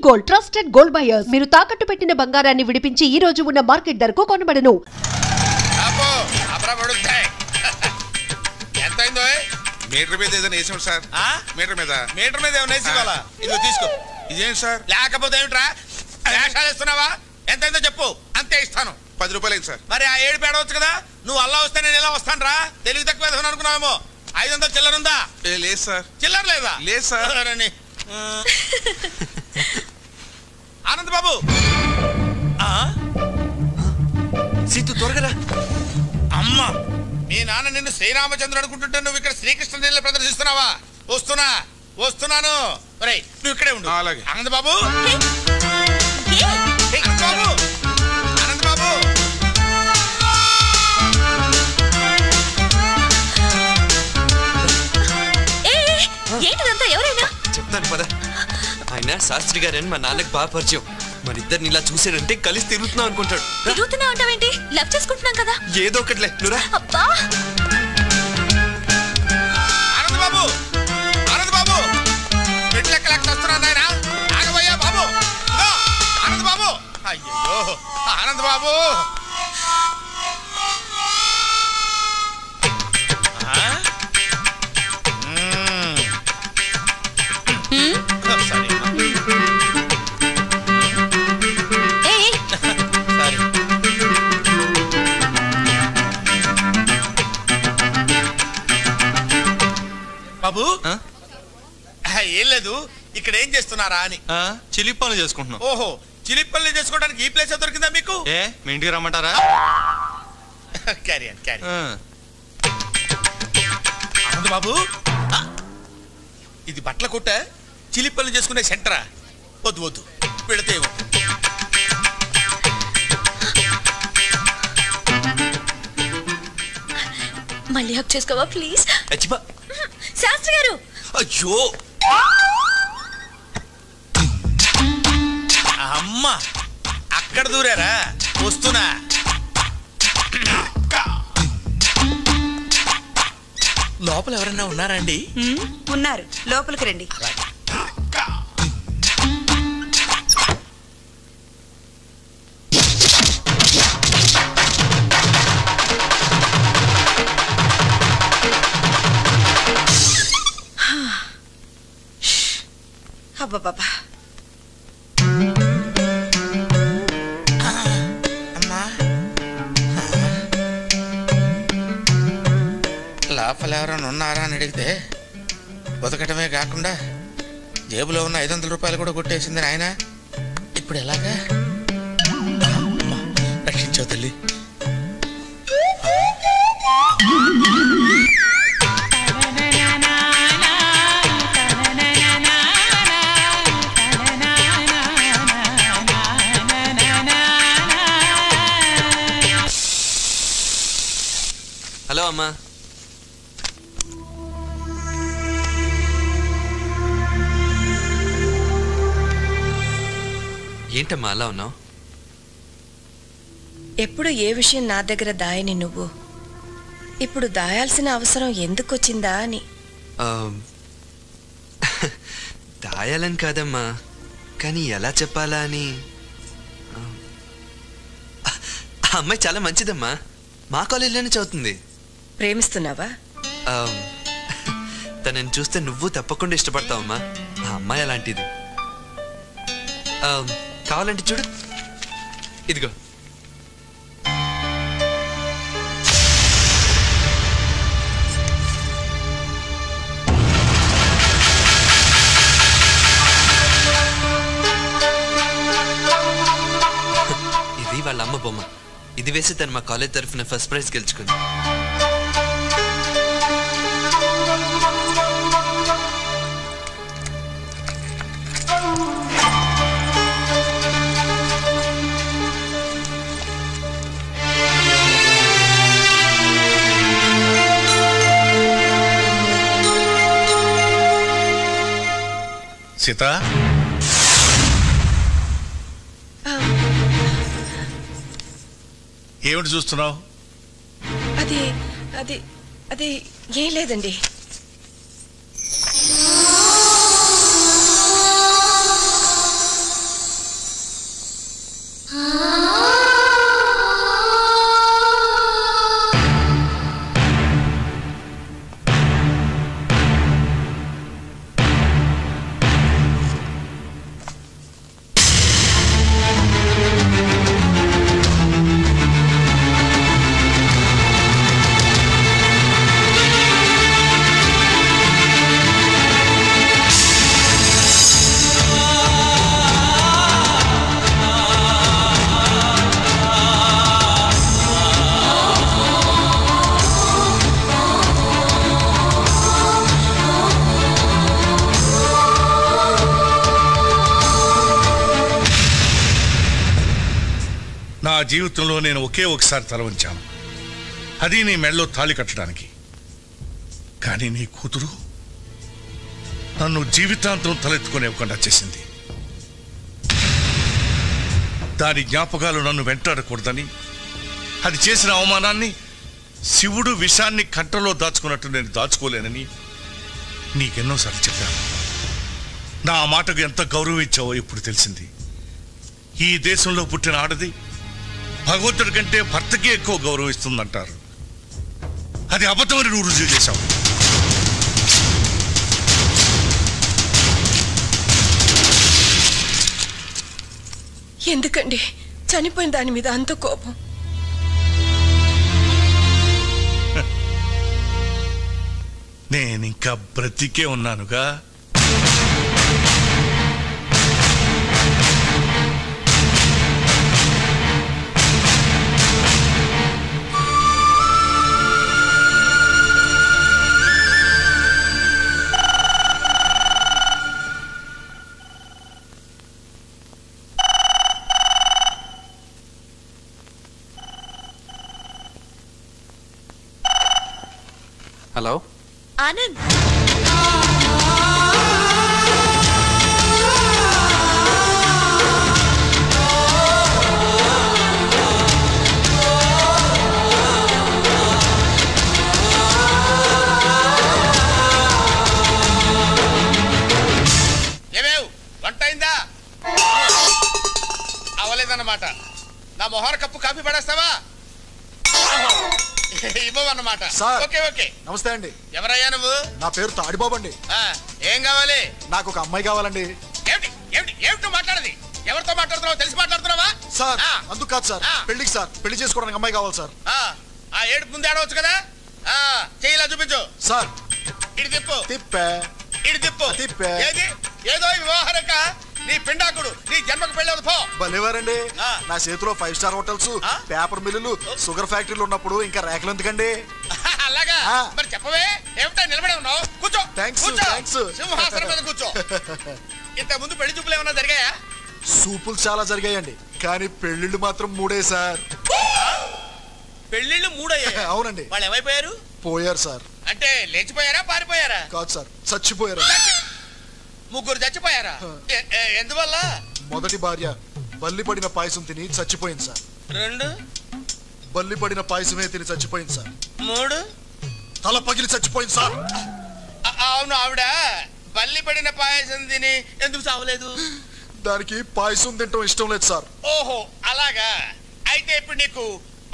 Gold, trusted gold buyers. మీరు తాకట్టు పెట్టిన బంగారాన్ని విడిపించి ఈ రోజు ఉన్న మార్కెట్ ధరకు కొనబడను. మీటర్ మీద ఏదైనా వేసాం సార్. మీటర్ మీద ఏమైనా వేసి ఇవ్వాలా? ఇదిగో తీసుకో. ఇదేంటి సార్? లేకపోతే ఏమిట్రా వేషాలు ఇస్తున్నావా? ఎంతైందో చెప్పు, అంతే ఇస్తాను. 10 రూపాయలు సార్. మరి ఆ 7 పేడవచ్చు కదా. నువ్వు అల్లా వస్తే నేను ఎలా వస్తాను రా? తెలివి తక్కువ వేసుకుని అనుకున్నావేమో. 500 చిల్లర ఉందా? లేదు సార్. చిల్లర లేదా? లేదు సార్. ఆనంద్ బాబు, సీతు త్వరగా. అమ్మా, మీ నాన్న నిన్ను శ్రీరామచంద్రుడు అనుకుంటుంటే నువ్వు ఇక్కడ శ్రీకృష్ణ నీళ్ళ ప్రదర్శిస్తున్నావా? వస్తున్నాను. నువ్వు ఇక్కడే ఉండు. అలాగే. ఆనంద్ బాబు, ఆనంద్ బాబు, ఏంటిదంతా? ఎవరైనా చెప్తాను పద. ఆయన శాస్త్రి గారని మా నాన్నకు బాగా పరిచయం. మరి ఇద్దరిని ఇలా చూసారంటే కలిసి తిరుగుతున్నాం అనుకుంటాడు. తిరుగుతున్నా అంటావేంటి? లవ్ చేసుకుంటున్నాం కదా. ఏదో ఒకట్లే నువ్వురా. అబ్బా, ఆనంద్ బాబు, మెట్లెక్కలేక వస్తున్నాను ఆయన. ఆగబోయా బాబు. ఆనంద్ బాబు, అయ్యో ఆనంద్ బాబు. బాబు, ఏం లేదు. ఇక్కడ ఏం చేస్తున్నారా అని. చిలిపి పనులు చేసుకుంటున్నాం. ఓహో, చిలిపి పనులు చేసుకోవడానికి ఈ ప్లేస్ దొరికిందా మీకు? మీ ఇంటికి రమ్మంటారా? క్యారీ ఆనంద్ బాబు, ఇది బట్టల కొట్ట, చిలిపి పనులు చేసుకునే సెంటరా? వద్దు పెడితే మళ్ళీ హక్ చేసుకోవా ప్లీజ్? అచ్చిపా శాస్త్రి గారు. అయ్యో అమ్మా, అక్కడ దూరారా? వస్తున్నా. లోపల ఎవరన్నా ఉన్నారా అండి? ఉన్నారు, లోపలికి రండి. అబ్బా, లోపల ఎవరైనా ఉన్నారా అని అడిగితే బతకటమే కాకుండా జేబులో ఉన్న 500 రూపాయలు కూడా కొట్టేసింది ఆయన. ఇప్పుడు ఎలాగా? రక్షించావు తల్లి. హలో అమ్మా. ఏంటమ్మా అలా ఉన్నావు? ఎప్పుడు ఏ విషయం నా దగ్గర దాయని నువ్వు ఇప్పుడు దాయాల్సిన అవసరం ఎందుకు వచ్చిందా అని. దాయాలని కాదమ్మా, కానీ ఎలా చెప్పాలా అని. ఆ అమ్మాయి చాలా మంచిదమ్మా, మా కాలేజీలోనే చదువుతుంది. ప్రేమిస్తున్నావా? తనని చూస్తే నువ్వు తప్పకుండా ఇష్టపడతావమ్మా. ఆ అమ్మాయి అలాంటిది. కావాలంటే చూడు, ఇదిగో. ఇది వాళ్ళ అమ్మ బొమ్మ. ఇది వేసి తను మా కాలేజ్ తరఫున ఫస్ట్ ప్రైజ్ గెలుచుకుంది. సీత, ఏమిటి చూస్తున్నావు? అది ఏం లేదండి. నా జీవితంలో నేను ఒకే ఒకసారి తల వంచాను, అది నీ మెళ్ళలో తాళి కట్టడానికి. కానీ నీ కూతురు నన్ను జీవితాంతం తలెత్తుకునేవ్వకుండా చేసింది. దాని జ్ఞాపకాలు నన్ను వెంటాడకూడదని, అది చేసిన అవమానాన్ని శివుడు విషాన్ని కంటలో దాచుకున్నట్టు నేను దాచుకోలేనని నీకెన్నోసార్లు చెప్పాను. నా మాటకు ఎంత గౌరవం ఇచ్చావో ఇప్పుడు తెలిసింది. ఈ దేశంలో పుట్టిన ఆడది భగవంతుడి కంటే భర్తకే ఎక్కువ గౌరవం ఇస్తుందంటారు. అది అబద్ధమని నువ్వు రుజువు చేశావు. ఎందుకండి చనిపోయిన దాని మీద అంత కోపం? నేనింకా బ్రతికే ఉన్నానుగా. హలో ఆనంద్, ఏమేవ్ వంట అయిందా? అవలేదన్నమాట. నా మొహర కప్పు కాఫీ పడేస్తావా? ఇవ్వమన్నమాట. Okay okay. నమస్తే అండి. ఎవరయ్యా నువ్వు? నా పేరు తాడిబాబు అండి. ఏం కావాలి? నాకు ఒక అమ్మాయి కావాలండి. ఏమిటి ఏమిటి ఏమిటో మాట్లాడది? ఎవరితో మాట్లాడుతున్నావు? తెలిసి మాట్లాడుతున్నావా? సార్ అందుకు కాదు సార్, పెళ్లికి సార్, పెళ్లి చేసుకోవడానికి అమ్మాయి కావాలి సార్. ఆ ఏడుపు ముందు ఆడవచ్చు కదా. చెయ్యిలా చూపించు సార్. ఇటు తిప్పు. తిప్పే. ఇటు తిప్పు. తిప్పే. ఏది ఏదో వివాహరక నీ పిండాకుడు నీ జన్మకు పెళ్ళి పో. భలేవారండి. నా చేతిలో 5 స్టార్ హోటల్స్, పేపర్ మిల్లులు, షుగర్ ఫ్యాక్టరీలు ఉన్నప్పుడు ఇంకా రేఖలు ఎందుకండి? అలాగా మరి చెప్పవే. ఏమిటా నిలబడి ఉన్నావు? కూర్చో. థాంక్స్. సింహాసనం మీద కూర్చో. ఇంత ముందు పెళ్లి చూపులు ఏమన్నా జరిగాయా? సూపులు చాలా జరిగాయండి, కానీ పెళ్లిళ్ళు మాత్రం 3 సార్. పెళ్లిళ్ళు 3 అయ్యాయి? అవునండి. వాళ్ళు ఏమైపోయారు? పోయారు సార్. అంటే లేచిపోయారా పారిపోయారా? కాదు సార్, చచ్చిపోయారు. 3 చచ్చిపోయారా? ఎందువల్ల? మొదటి భార్య బల్లి పడిన పాయసం తిని చచ్చిపోయింది సార్. 2 బల్లి పడిన పాయసమే తిని చచ్చిపోయింది సార్. 3 తల పగిలి చచ్చిపోయింది సార్. అవును, ఆవిడ బల్లి పడిన పాయసం తిని ఎందుకు చావలేదు? దానికి పాయసం తింటం ఇష్టం లేదు సార్. ఓహో అలాగా. అయితే ఇప్పుడు నీకు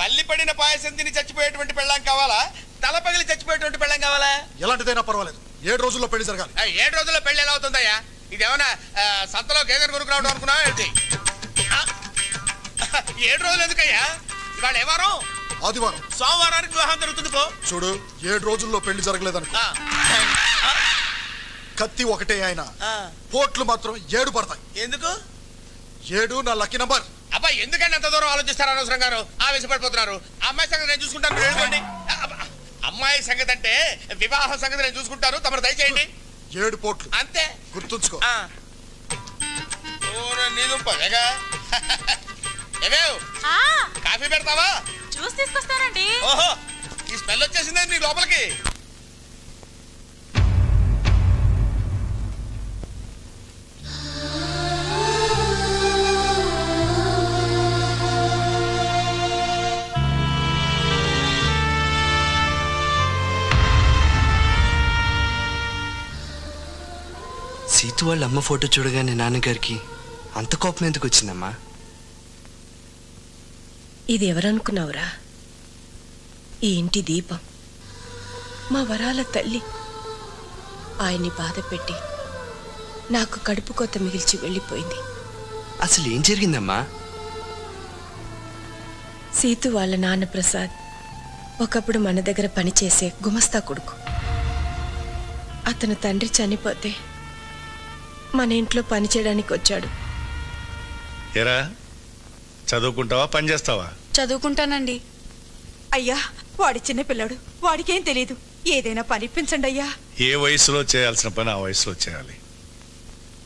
బల్లి పడిన పాయసం తిని చచ్చిపోయేటువంటి పెళ్ళాం కావాలా, తల పగిలి చచ్చిపోయేటువంటి పెళ్ళాం కావాలా? ఎలాంటిదైనా పర్వాలేదు, 7 రోజుల్లో పెళ్లి జరగాలి. 7 రోజుల్లో పెళ్లి ఎలా అవుతుందయ్యా? ఇదేమన్నా సంతలో గేదెను కొనుక్కురావడం అనుకున్నావా ఏంటి? 7 రోజులు ఎందుకయ్యా? ఇవాళ ఏ వారం? ఆదివారం. సోమవారానికి వివాహం జరుగుతుంది పో. చూడు, 7 రోజుల్లో పెళ్లి జరగలేదనుకో, కత్తి ఒకటే ఆయన, పోట్లు మాత్రం 7 పడతాయి. ఎందుకు? 7 నా లక్కీ నంబర్. అబ్బా ఎందుకంటే అంత దూరం ఆలోచిస్తారు? అనవసరం గారు ఆవేశపడిపోతున్నారు. అమ్మాయి సంగతి నేను చూసుకుంటాను, వెళ్ళండి. అమ్మాయి సంగతి అంటే వివాహ సంగతి నేను చూసుకుంటాను, తమరు దయచేయండి. 7 పోట్లు అంతే, గుర్తుంచుకో. కాఫీ పెడతావా? జ్యూస్ తీసుకొస్తానండి. ఓహో, ఈ స్మెల్ వచ్చేసిందే నీ లోపలికి. సీతు వాళ్ళ అమ్మ ఫోటో చూడగానే నాన్నగారికి అంత కోపం ఎందుకు వచ్చిందమ్మా? ఇది ఎవరనుకున్నావురా? ఈ ఇంటి దీపం, మా వరాల తల్లి. ఆయన్ని బాధ పెట్టి నాకు కడుపు కోత మిగిల్చి వెళ్ళిపోయింది. అసలు ఏం జరిగిందమ్మా? సీతు వాళ్ళ నాన్న ప్రసాద్ ఒకప్పుడు మన దగ్గర పనిచేసే గుమస్తా కొడుకు. అతను తండ్రి చనిపోతే మన ఇంట్లో పని చేయడానికి వచ్చాడు. ఎరా చదువుకుంటావా, పని చేస్తావా? చదువుకుంటానండి. అయ్యా, వాడి చిన్నపిల్లాడు, వాడికేం తెలీదు. ఏదైనా పనిపించండి అయ్యా. ఏ వయసులో చేయాల్సిన పని ఆ వయసులో చేయాలి.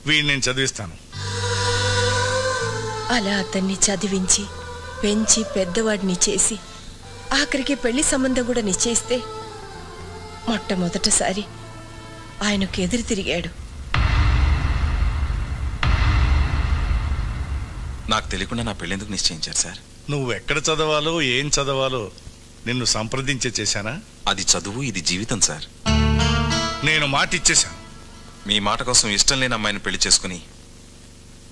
వీడిని నేను చదివిస్తాను. అలా అతన్ని చదివించి పెంచి పెద్దవాడిని చేసి ఆఖరికి పెళ్లి సంబంధం కూడా నిశ్చయిస్తే మొట్టమొదటిసారి ఆయనకు ఎదురు తిరిగాడు. నాకు తెలియకుండా నా పెళ్ళెందుకు నిశ్చయించారు సార్? నువ్వు ఎక్కడ చదవాలో ఏం చదవాలో నిన్ను సంప్రదించే చేశానా? అది చదువు, ఇది జీవితం సార్. నేను మాట ఇచ్చేశాను. మీ మాట కోసం ఇష్టం లేని అమ్మాయిని పెళ్లి చేసుకుని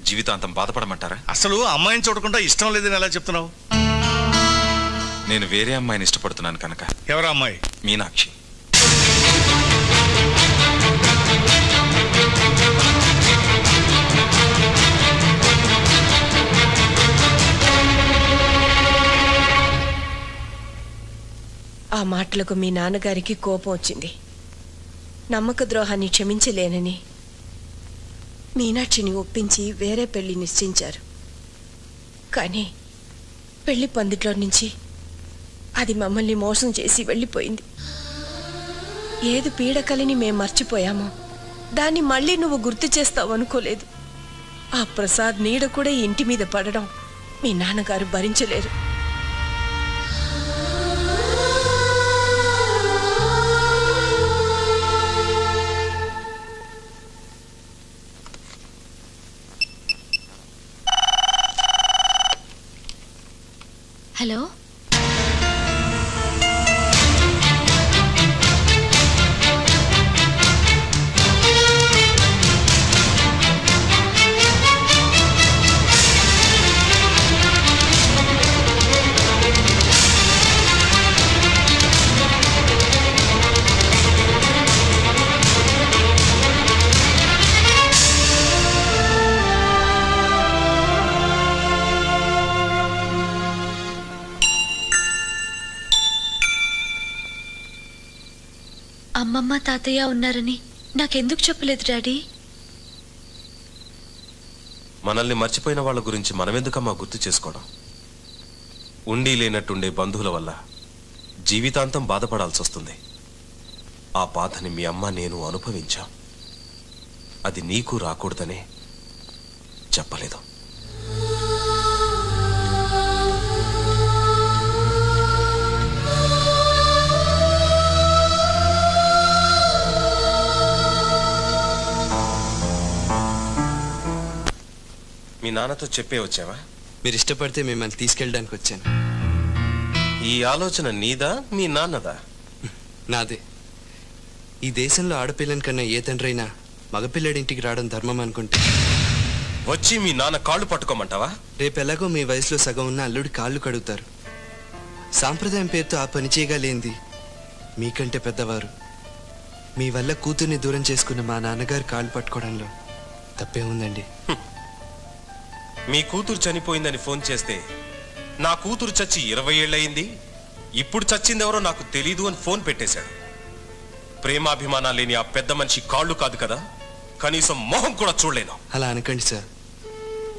జీవితాంతం బాధపడమంటారా? అసలు అమ్మాయిని చూడకుండా ఇష్టం లేదని ఎలా చెప్తున్నావు? నేను వేరే అమ్మాయిని ఇష్టపడుతున్నాను కనుక. ఎవరు అమ్మాయి? మీనాక్షి. ఆ మాటలకు మీ నాన్నగారికి కోపం వచ్చింది. నమ్మక ద్రోహాన్ని క్షమించలేనని మీనాక్షిని ఒప్పించి వేరే పెళ్లి నిశ్చయించారు. కానీ పెళ్లి పందిట్లో నుంచి అది మమ్మల్ని మోసం చేసి వెళ్ళిపోయింది. ఏది పీడకలిని మేం మర్చిపోయామో దాన్ని మళ్ళీ నువ్వు గుర్తు చేస్తావు అనుకోలేదు. ఆ ప్రసాద్ నీడ కూడా ఈ ఇంటి మీద పడడం మీ నాన్నగారు భరించలేరు. హలో, అమ్మమ్మ తాతయ్య ఉన్నారని నాకెందుకు చెప్పలేదు డాడీ? మనల్ని మర్చిపోయిన వాళ్ళ గురించి మనమెందుకమ్మా గుర్తు చేసుకోవడం? ఉండి లేనట్టుండే బంధువుల వల్ల జీవితాంతం బాధపడాల్సి వస్తుంది. ఆ బాధని మీ అమ్మ నేను అనుభవించాం. అది నీకు రాకూడదనే చెప్పలేదు. మీ నాన్నతో చెప్పే వచ్చావా? మీరు ఇష్టపడితే మిమ్మల్ని తీసుకెళ్ళడానికి వచ్చాను. ఈ ఆలోచన నీదా మీ నాన్నదా? నాదే. ఈ దేశంలో ఆడపిల్లని కన్నా ఏ తండ్రైనా మగపిల్లడింటికి రావడం ధర్మం అనుకుంటే వచ్చి మీ నాన్న కాళ్ళు పట్టుకోమంటావా? రేపెలాగో మీ వయసులో సగం ఉన్న అల్లుడి కాళ్ళు కడుగుతారు. సాంప్రదాయం పేరుతో ఆ పని చేయగలేంది మీకంటే పెద్దవారు. మీ వల్ల కూతుర్ని దూరం చేసుకున్న మా నాన్నగారు కాళ్ళు పట్టుకోవడంలో తప్పే ఉందండి. మీ కూతురు చనిపోయిందని ఫోన్ చేస్తే నా కూతురు చచ్చి 20 ఏళ్ళయింది, ఇప్పుడు చచ్చిందెవరో నాకు తెలీదు అని ఫోన్ పెట్టేశాడు. ప్రేమాభిమానాలు లేని ఆ పెద్ద మనిషి కాళ్ళు కాదు కదా, కనీసం మొహం కూడా చూడలేను. అలా అనకండి సార్.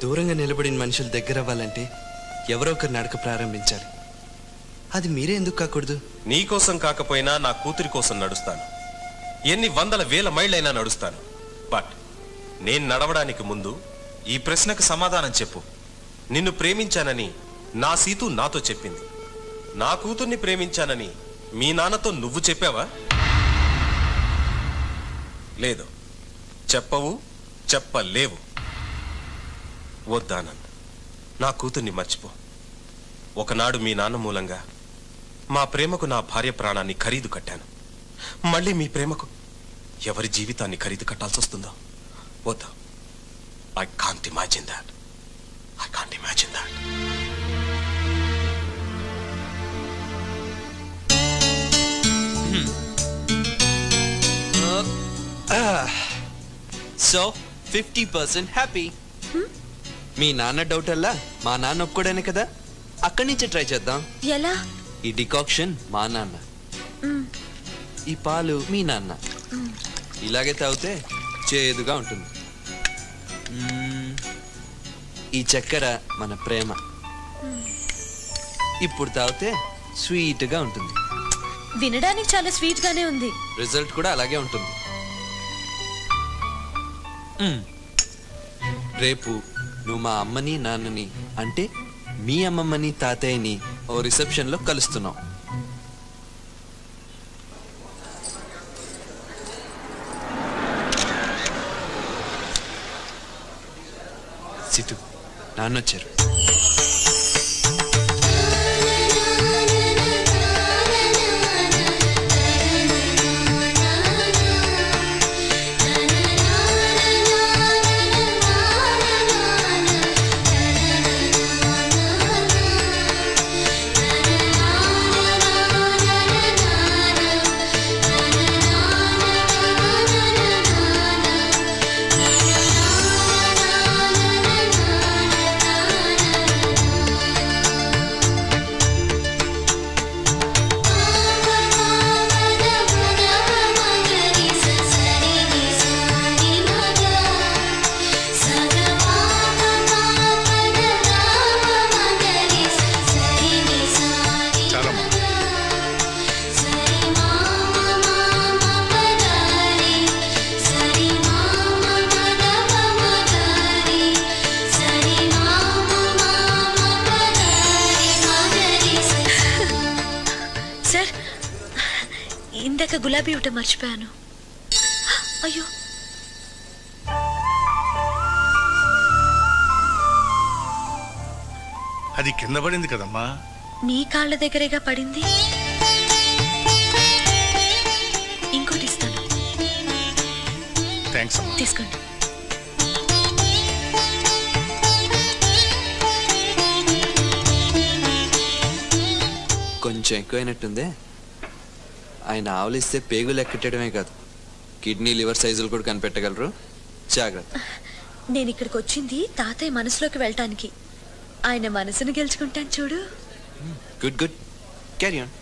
దూరంగా నిలబడిన మనుషులు దగ్గర అవ్వాలంటే ఎవరో ఒకరు నడక ప్రారంభించాలి. అది మీరే ఎందుకు కాకూడదు? నీకోసం కాకపోయినా నా కూతురి కోసం నడుస్తాను. ఎన్ని వందల వేల మైళ్ళైనా నడుస్తాను. బట్ నేను నడవడానికి ముందు ఈ ప్రశ్నకు సమాధానం చెప్పు. నిన్ను ప్రేమించానని నా సీతు నాతో చెప్పింది. నా కూతుర్ని ప్రేమించానని మీ నాన్నతో నువ్వు చెప్పావా? లేదు, చెప్పవు, చెప్పలేవు. వద్దానంద్, నా కూతుర్ని మర్చిపో. ఒకనాడు మీ నాన్న మూలంగా మా ప్రేమకు నా భార్య ప్రాణాన్ని ఖరీదు కట్టాను. మళ్ళీ మీ ప్రేమకు ఎవరి జీవితాన్ని ఖరీదు కట్టాల్సి వస్తుందో వద్దా. I can't imagine that. I can't imagine that. So 50% happy. మీ నాన్న డౌట్ అల్లా మా నాన్న ఒప్పుకోడానే కదా. అక్కడి నుంచే ట్రై చేద్దాం. ఎలా? ఈ డికాక్షన్ మా నాన్న, ఈ పాలు మీ నాన్న. ఇలాగే తాగితే చేదుగా ఉంటుంది. ఈ చక్కెర మన ప్రేమ. ఇప్పుడు తాగితే స్వీట్గా ఉంటుంది. వినడానికి చాలా స్వీట్ గానే ఉంది. రిజల్ట్ కూడా అలాగే ఉంటుంది. రేపు నువ్వు మా అమ్మని నాన్నని అంటే మీ అమ్మమ్మని తాతయ్యని ఓ రిసెప్షన్లో కలుస్తున్నాం. సిటు నాన్నొచ్చారు. ఇందాక గులాబీ ఇవ్వటం మర్చిపోయాను. అయ్యో, అది కింద పడింది కదమ్మా. నీ కాళ్ళ దగ్గరేగా పడింది. ఇంకోటి ఇస్తాను, థ్యాంక్స్ అమ్మా. తీసుకోండి. కొంచెం ఎక్కువైనట్టుందే. ఆయన ఆవులిస్తే పేగులు ఎక్కటమే కాదు, కిడ్నీ లివర్ సైజులు కూడా కనిపెట్టగలరు. జాగ్రత్త. నేను ఇక్కడికి వచ్చింది తాతయ్య మనసులోకి వెళ్ళటానికి. ఆయన మనసును గెలుచుకుంటాను చూడు. Good good, carry on.